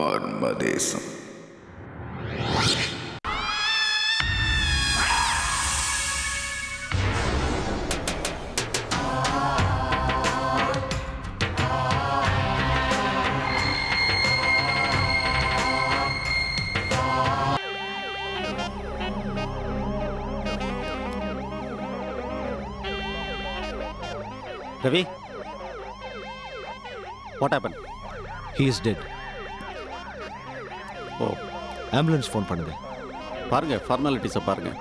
Marmadesam. Ravi, what happened? He is dead. Oh, ambulance phone பண்ணுங்க. பாருங்க, ஃபார்மாலிட்டிஸை பாருங்க.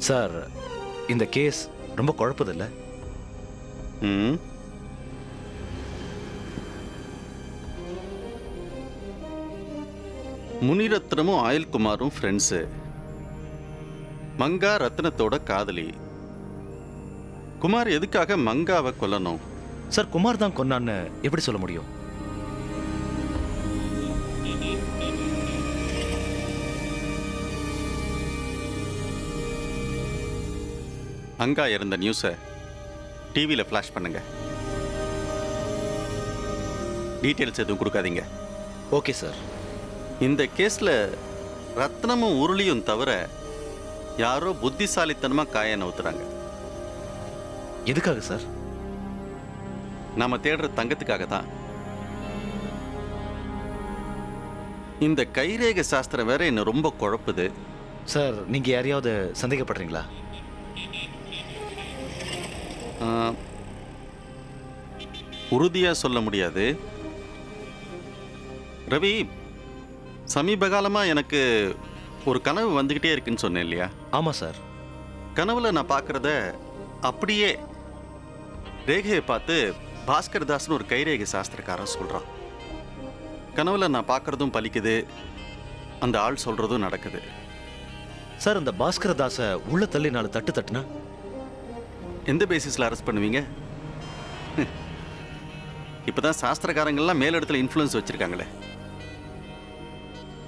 சார், இந்த கேஸ் ரொம்ப குழப்பதில்லை. முனிரத்னமும் ஆயுள்குமாரும் ஃப்ரெண்ட்ஸு. மங்கா ரத்னத்தோட காதலி. குமார் எதுக்காக மங்காவை கொல்லணும்? சார், குமார் தான் கொன்னான்னு எப்படி சொல்ல முடியும்? மங்கா இருந்த நியூஸை டிவியில் ஃப்ளாஷ் பண்ணுங்க. டீட்டெயில்ஸ் எதுவும் கொடுக்காதீங்க. Okay sir. இந்த கேஸில் ரத்னமும் உருளியும் தவிர யாரோ புத்திசாலித்தனமாக காய நவுத்துறாங்க. எதுக்காக சார்? நாம தேடுற தங்கத்துக்காக தான். இந்த கைரேகை சாஸ்திரம் வேற என்ன ரொம்ப குழப்புது. சார், நீங்க யாரையாவது சந்தேகப்படுறீங்களா? உறுதியா சொல்ல முடியாது. ரவி, சமீப காலமா எனக்கு ஒரு கனவு வந்துகிட்டே இருக்குன்னு சொன்னேன் இல்லையா? ஆமா சார். கனவுல நான் பார்க்கறத அப்படியே ரேகையை பார்த்து பாஸ்கர் தாஸ்னு ஒரு கைரேகை சாஸ்திரக்காரன் சொல்றான். கனவுல நான் பார்க்கறதும் பலிக்குது, அந்த ஆள் சொல்றதும் நடக்குது. சார், அந்த பாஸ்கர தாஸை உள்ள தள்ளி 4 தட்டு தட்டுனா எந்த பேசிஸ்ல அரெஸ்ட் பண்ணுவீங்க? இப்பதான் சாஸ்திரக்காரங்கள்லாம் மேலிடத்துல இன்ஃப்ளூயன்ஸ் வச்சிருக்காங்களே.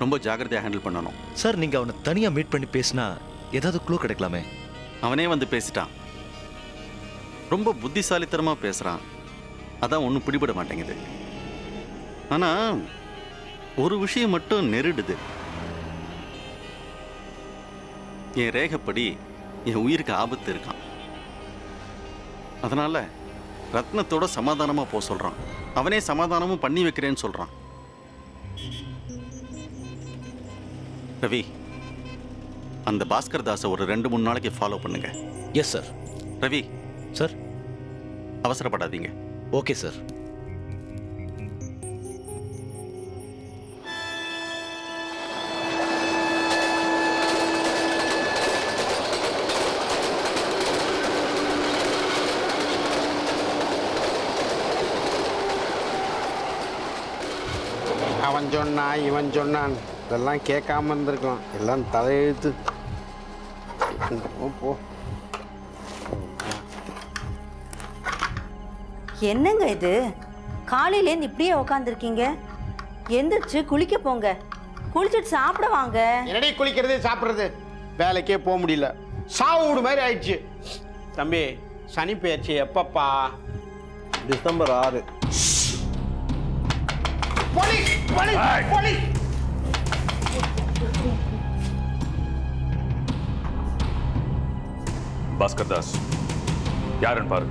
ரொம்ப ஜாக்கிரதையா ஹேண்டில் பண்ணணும். சார், நீங்க அவனை தனியா மீட் பண்ணி பேசினா ஏதாவது க்ளூ கிடைக்கலாமே. அவனே வந்து பேசிட்டான். ரொம்ப புத்திசாலித்தனமா பேசுறான். அதான் ஒன்றும் பிடிபட மாட்டேங்குது. ஆனா ஒரு விஷயம் மட்டும் நெருடுது. என் ரேகைப்படி என் உயிருக்கு ஆபத்து இருக்கான். அதனால ரத்னத்தோட சமாதானமா போக சொல்றான். அவனே சமாதானமும் பண்ணி வைக்கிறேன்னு சொல்றான். ரவி, அந்த பாஸ்கர் தாஸை ஒரு 2-3 நாளைக்கு ஃபாலோ பண்ணுங்க. Yes sir. ரவி சார், அவசரப்படாதீங்க. Okay sir. அவன் சொன்னான், இவன் சொன்னான், இதெல்லாம் கேட்காம இருந்திருக்கலாம். எல்லாம் தலையெழுத்து. போ. என்னங்க இது? காலையிலேருந்து இப்படியே உக்காந்துருக்கீங்க. எந்திரிச்சு குளிக்க போங்க. குளிச்சுட்டு சாப்பிட வாங்க. என்னடி குளிக்கிறது சாப்பிட்றது? வேலைக்கே போக முடியல. சாவு வீடு மாதிரி ஆயிடுச்சு. தம்பி, சனி பெயர்ச்சி எப்பப்பா? December 6. Police police police! Bhaskar Das யாருன்னு பாரு.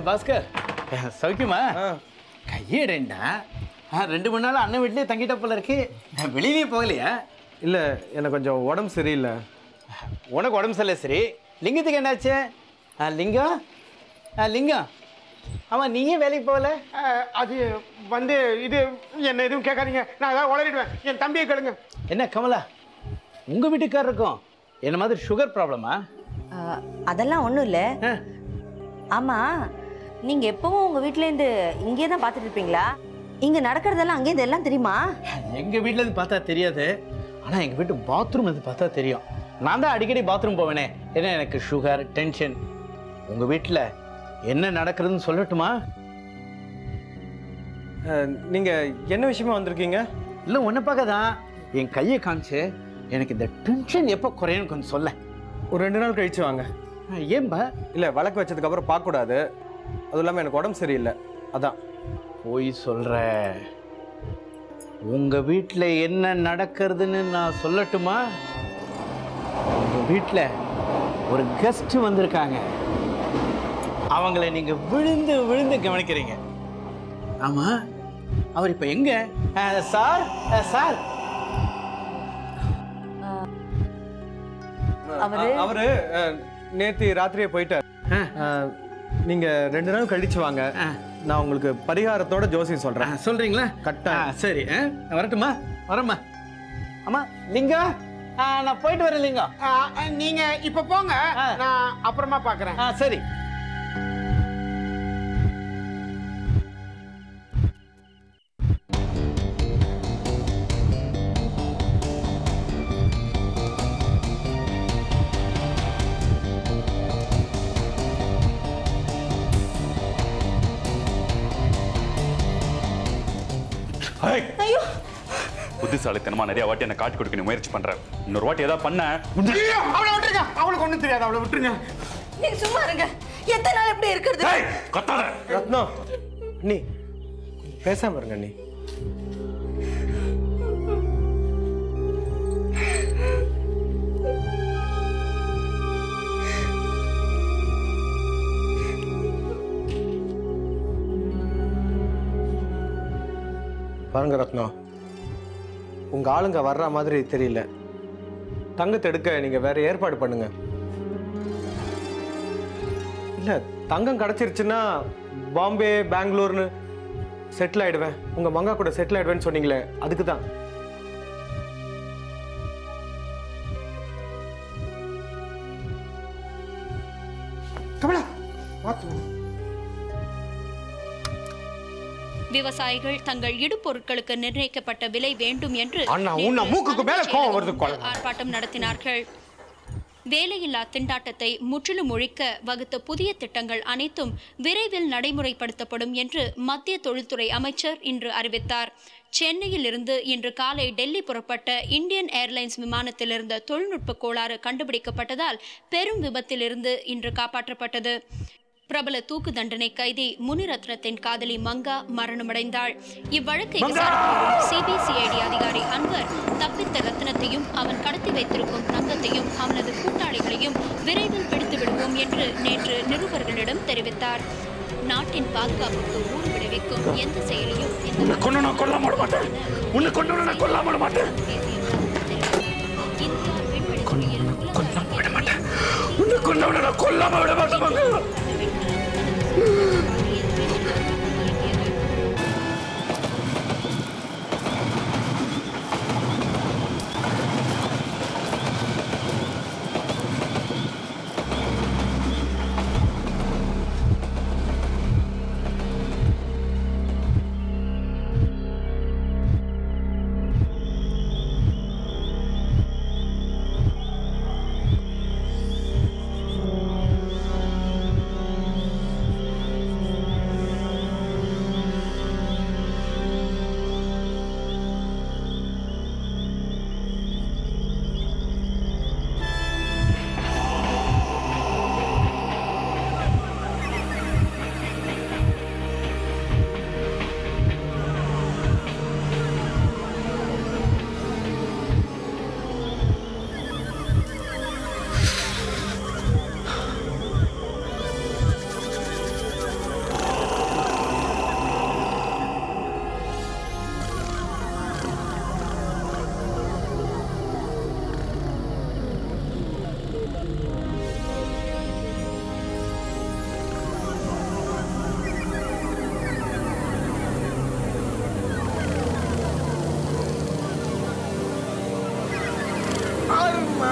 பாஸ்கர் சௌக்கியமா கையேடா 2-3 நாள் அண்ணன் வீட்லயே தங்கிட்ட போல இருக்கு. வெளியிலேயே போகலையா? இல்லை எனக்கு கொஞ்சம் உடம்பு சரியில்லை. உனக்கு உடம்பு சரியில்லை சரி. லிங்கத்துக்கு என்னாச்சு? லிங்கம் லிங்கம் ஆமாம் நீயே வேலைக்கு போகல? அது வந்து இது என்ன எதுவும் கேட்காதீங்க, நான் ஏதாவது உளறிடுவேன். என் தம்பியை கேளுங்க. என்ன கமலா, உங்கள் வீட்டுக்காரருக்கும் என்ன மாதிரி சுகர் ப்ராப்ளமா? அதெல்லாம் ஒன்றும் இல்லை. ஆமாம், நீங்கள் எப்பவும் உங்கள் வீட்டிலேருந்து இங்கே தான் பார்த்துட்டு இருப்பீங்களா? இங்கே நடக்கிறதெல்லாம் அங்கேருந்து எல்லாம் தெரியுமா? எங்கள் வீட்டிலேருந்து பார்த்தா தெரியாது, ஆனால் எங்கள் வீட்டு பாத்ரூம் வந்து பார்த்தா தெரியும். நான் தான் அடிக்கடி பாத்ரூம் போவேனே, ஏன்னா எனக்கு சுகர் டென்ஷன். உங்கள் வீட்டில் என்ன நடக்கிறதுன்னு சொல்லட்டுமா? நீங்கள் என்ன விஷயமா வந்திருக்கீங்க? இல்லை ஒன்றை பார்க்க தான் என் கையை காமிச்சு எனக்கு இந்த டென்ஷன் எப்போ குறையும்னு கொஞ்சம் சொல்ல. ஒரு 2 நாள் கழிச்சு வாங்க. ஏன்பா? இல்லை வழக்கு வச்சதுக்கப்புறம் பார்க்கக்கூடாது, அதுவும் இல்லாமல் எனக்கு உடம்பு சரியில்லை, அதான். போய் சொல்கிற. உங்கள் வீட்டில் என்ன நடக்கிறதுன்னு நான் சொல்லட்டுமா? உங்கள் வீட்டில் ஒரு கெஸ்ட் வந்திருக்காங்க, அவங்கள நீங்க விழுந்து விழுந்து கவனிக்கிறீங்க. ஆமா, அவர் இப்ப எங்க? சார் சார் அவரு நேத்து ராத்திரியே போயிட்டார். நீங்க 2 நாள் கழிச்சு வாங்க, நான் உங்களுக்கு பரிகாரத்தோட ஜோசியம் சொல்றேன். சொல்றீங்களா? கரெக்டாக. சரி, வரட்டுமா? வரமா. ஆமா லிங்கம், நான் போயிட்டு வரேன் லிங்கம். நீங்க இப்ப போங்க, நான் அப்புறமா பார்க்குறேன். சரி. புத்திசாலித்தனமா நிறைய வாட்டி என்ன காட்டி கொடுக்க முயற்சி பண்றேன். இன்னொரு வாட்டி ஏதாவது பண்ண அவளை விட்டுருங்க, அவளுக்கு ஒண்ணும் தெரியாது, அவளை விட்டுருங்க. நீங்க சும்மா இருங்க, எத்தனை நாள் எப்படி இருக்கிறது? ரத்னம், நீ பேசாம இருங்க. நீ பாருங்க ரத்னம், உங்க ஆளுங்க வர்ற மாதிரி தெரியல. தங்கத்தை எடுக்க நீங்க வேற ஏற்பாடு பண்ணுங்க. இல்ல தங்கம் கிடைச்சிருச்சுன்னா பாம்பே பெங்களூர்னு செட்டில் ஆயிடுவேன், உங்க மங்கா கூட செட்டில் ஆயிடுவேன்னு சொன்னீங்களே, அதுக்கு தான். கமலா பார்த்து. விவசாயிகள் தங்கள் இடுபொருட்களுக்கு நிர்ணயிக்கப்பட்ட விலை வேண்டும் என்று ஆர்ப்பாட்டம் நடத்தினார்கள். வேலையில்லா திண்டாட்டத்தை முற்றிலும் ஒழிக்க வகுத்த புதிய திட்டங்கள் அனைத்தும் விரைவில் நடைமுறைப்படுத்தப்படும் என்று மத்திய தொழில்துறை அமைச்சர் இன்று அறிவித்தார். சென்னையில் இருந்து இன்று காலை டெல்லி புறப்பட்ட இந்தியன் ஏர்லைன்ஸ் விமானத்தில் இருந்த தொழில்நுட்ப கோளாறு கண்டுபிடிக்கப்பட்டதால் பெரும் விபத்திலிருந்து இன்று காப்பாற்றப்பட்டது. பிரபல தூக்கு தண்டனை கைதி முனிரத்னத்தின் காதலி மங்கா மரணமடைந்தாள். இவ்வழக்கை விசாரித்து வரும் சிபிசிஐடி அதிகாரி அன்வர் தப்பித்த ரத்னத்தையும் அவன் கடத்தி வைத்திருக்கும் தங்கத்தையும் அவனது கூட்டாளிகளையும் விரைவில் பிடித்து விடுவோம் என்று நேற்று நிருபர்களிடம் தெரிவித்தார். நாட்டின் பாதுகாப்புக்கு ஊறு விளைவிக்கும் எந்த செயலையும்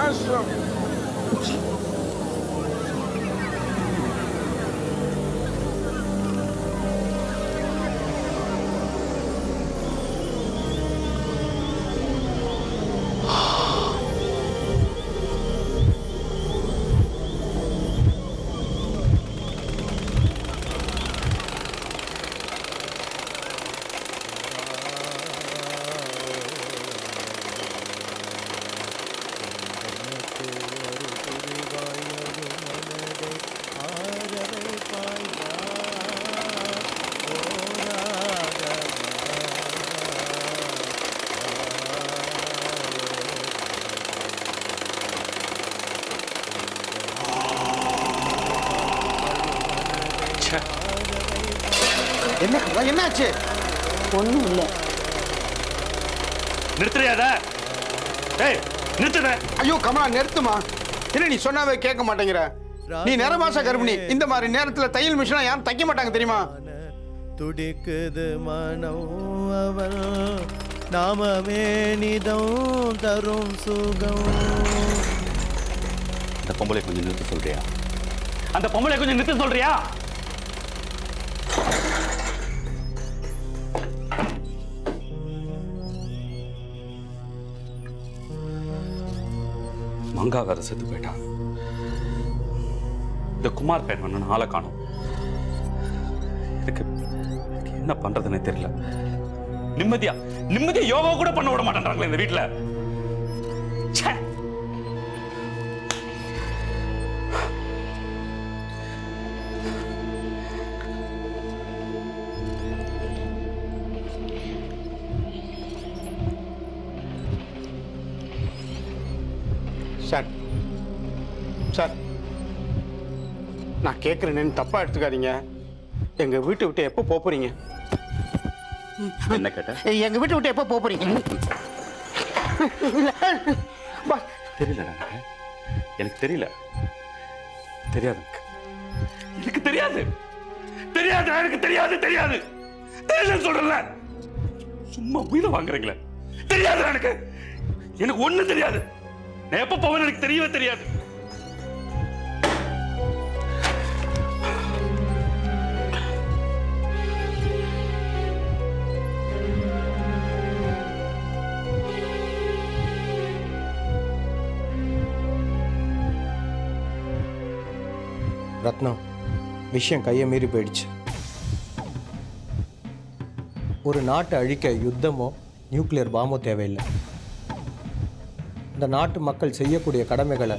நாசம். என்ன என்னாச்சு? ஒன்றும் இல்லை. நிறுத்துறியாதா? ஏய் நிறுத்துற. ஐயோ கமலா நிறுத்துமா. என்ன நீ சொன்னாவே கேட்க மாட்டேங்கிற. நீ நிறமாச கர்ப்பிணி. இந்த மாதிரி நேரத்துல தையல் மிஷினா யாரும் தைக்க மாட்டாங்க தெரியுமா? துடிக்குது மனம் அவன் நாமமே நிதம் தரும் சுகம். அந்த பொம்பளை கொஞ்சம் நிறுத்த சொல்றியா? அந்த பொம்பளை கொஞ்சம் நிறுத்த சொல்றியா? மங்காகார செத்து போயிட்டான். இந்த குமார் பையன் பண்ண ஆளை காணும். எனக்கு என்ன பண்றதுன்னே தெரியல. நிம்மதியா யோகா கூட பண்ண விட மாட்டேன்றாங்களே இந்த வீட்டுல. சார் சார் நான் கேட்குறேன்னு தப்பா எடுத்துக்காதீங்க. எங்க வீட்டை விட்டு எப்போ போறீங்க? என்ன கேட்ட? எங்க வீட்டை விட்டு எப்போ போறீங்க? தெரியல எனக்கு தெரியல. தெரியாது எனக்கு தெரியாது எனக்கு தெரியாது சொல்றல. சும்மா உயிரை வாங்குறீங்களே. தெரியாது எனக்கு ஒண்ணு தெரியாது. நான் எப்ப போவேன்னு எனக்கு தெரியவே தெரியாது. ரத்னம், விஷயம் கையை மீறி போயிடுச்சு. ஒரு நாட்டை அழிக்க யுத்தமோ நியூக்ளியர் பாம்போ தேவையில்லை. இந்த நாட்டு மக்கள் செய்யக்கூடிய கடமைகளை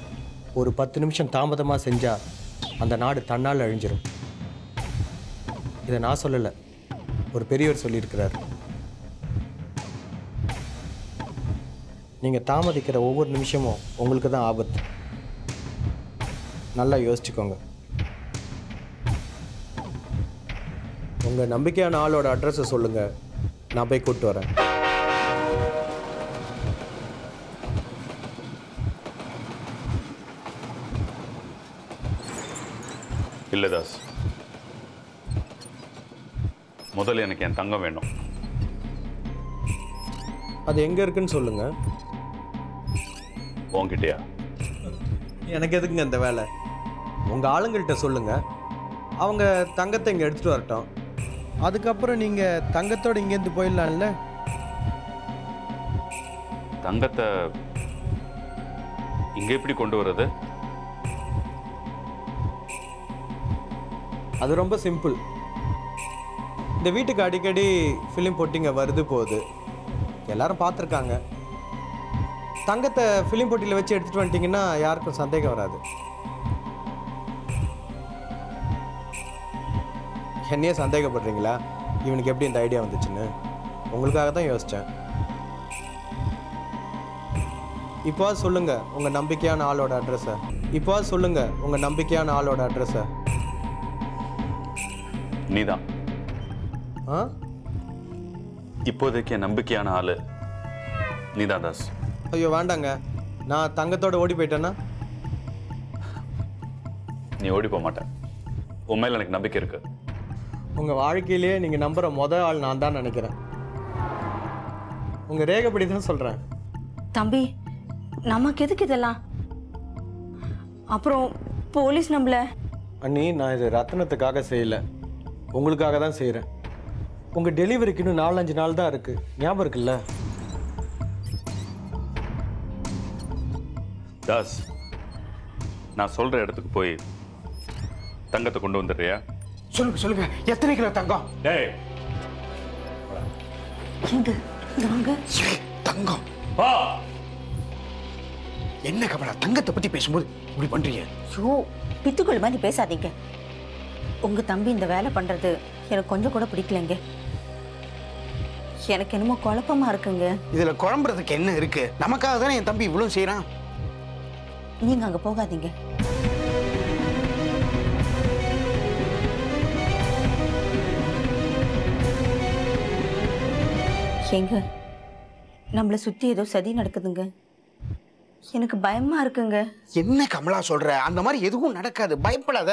ஒரு 10 நிமிஷம் தாமதமாக செஞ்சால் அந்த நாடு தன்னால் அழிஞ்சிடும். இதை நான் சொல்லலை, ஒரு பெரியவர் சொல்லியிருக்கிறார். நீங்கள் தாமதிக்கிற ஒவ்வொரு நிமிஷமும் உங்களுக்கு தான் ஆபத்து. நல்லா யோசிச்சுக்கோங்க. உங்கள் நம்பிக்கையான ஆளோட அட்ரஸை சொல்லுங்கள், நான் போய் கூப்பிட்டு வரேன். இல்லை தாஸ், முதல்ல எனக்கு என் தங்கம் வேணும். அது எங்கே இருக்குன்னு சொல்லுங்கள். உன்கிட்டயா? எனக்கு எதுக்குங்க இந்த வேலை? உங்கள் ஆளுங்கள்கிட்ட சொல்லுங்கள், அவங்க தங்கத்தை இங்கே எடுத்துகிட்டு வரட்டும். அதுக்கப்புறம் நீங்கள் தங்கத்தோடு இங்கேருந்து போயிடலாம்ல. தங்கத்தை இங்கே எப்படி கொண்டு வர்றது? அது ரொம்ப சிம்பிள். இந்த வீட்டுக்கு அடிக்கடி ஃபிலிம் போட்டிங்க வருது போகுது, எல்லாரும் பார்த்துருக்காங்க. தங்கத்தை ஃபிலிம் போட்டியில் வச்சு எடுத்துகிட்டு வந்துட்டிங்கன்னா யாருக்கும் சந்தேகம் வராது. என்னையே சந்தேகப்படுறீங்களா இவனுக்கு எப்படி இந்த ஐடியா வந்துச்சுன்னு? உங்களுக்காக தான் யோசித்தேன். இப்போவாது சொல்லுங்கள் உங்கள் நம்பிக்கையான ஆளோட அட்ரஸை. இப்போவாது சொல்லுங்கள் உங்கள் நம்பிக்கையான ஆளோட அட்ரஸை. நீதான். இப்போதைக்கு என் நம்பிக்கையான ஆளு நீதான் தாஸ். ஐயோ வேண்டாங்க, நான் தங்கத்தோட ஓடி போயிட்டேன்னா? நீ ஓடி போக மாட்டேன். உன் மேல எனக்கு நம்பிக்கை இருக்கு. உங்கள் வாழ்க்கையிலேயே நீங்கள் நம்புகிற மொதல் ஆள் நான் தான் நினைக்கிறேன். உங்கள் ரேகைப்படி தான் சொல்கிறேன். தம்பி, நமக்கு எதுக்கு இதெல்லாம்? அப்புறம் போலீஸ் நம்மள. அண்ணி, நான் இது ரத்னத்துக்காக செய்யலை, உங்களுக்காக தான் செய்கிறேன். உங்கள் டெலிவரிக்கு இன்னும் 4-5 நாள் தான் இருக்குது, ஞாபகம் இருக்குல்ல? தாஸ், நான் சொல்ற இடத்துக்கு போய் தங்கத்தை கொண்டு வந்துடுறியா? சொல்லுங்க, எத்தனை கிலோ தங்கம்? டேய், எங்க வாங்க. தங்கம் வா. என்ன கமலா, தங்கத்தை பத்தி பேசும்போது இப்படி பண்றீங்க? ஐயோ, பித்துக்குள் மாதிரி பேசாதீங்க. உங்க தம்பி இந்த வேலை பண்றது எனக்கு கொஞ்சம் கூட பிடிக்கலங்க. எனக்கு என்னமோ குழப்பமா இருக்குங்க. இதுல குழம்புறதுக்கு என்ன இருக்கு? நமக்காக தானே என் தம்பி இவ்வளவு செய்யறான். நீங்க அங்க போகாதீங்க. எங்க நம்மளை சுத்தி ஏதோ சதி நடக்குதுங்க. எனக்கு பயமா இருக்குங்க. என்ன கமலா சொல்ற? அந்த மாதிரி எதுவும் நடக்காது, பயப்படாத.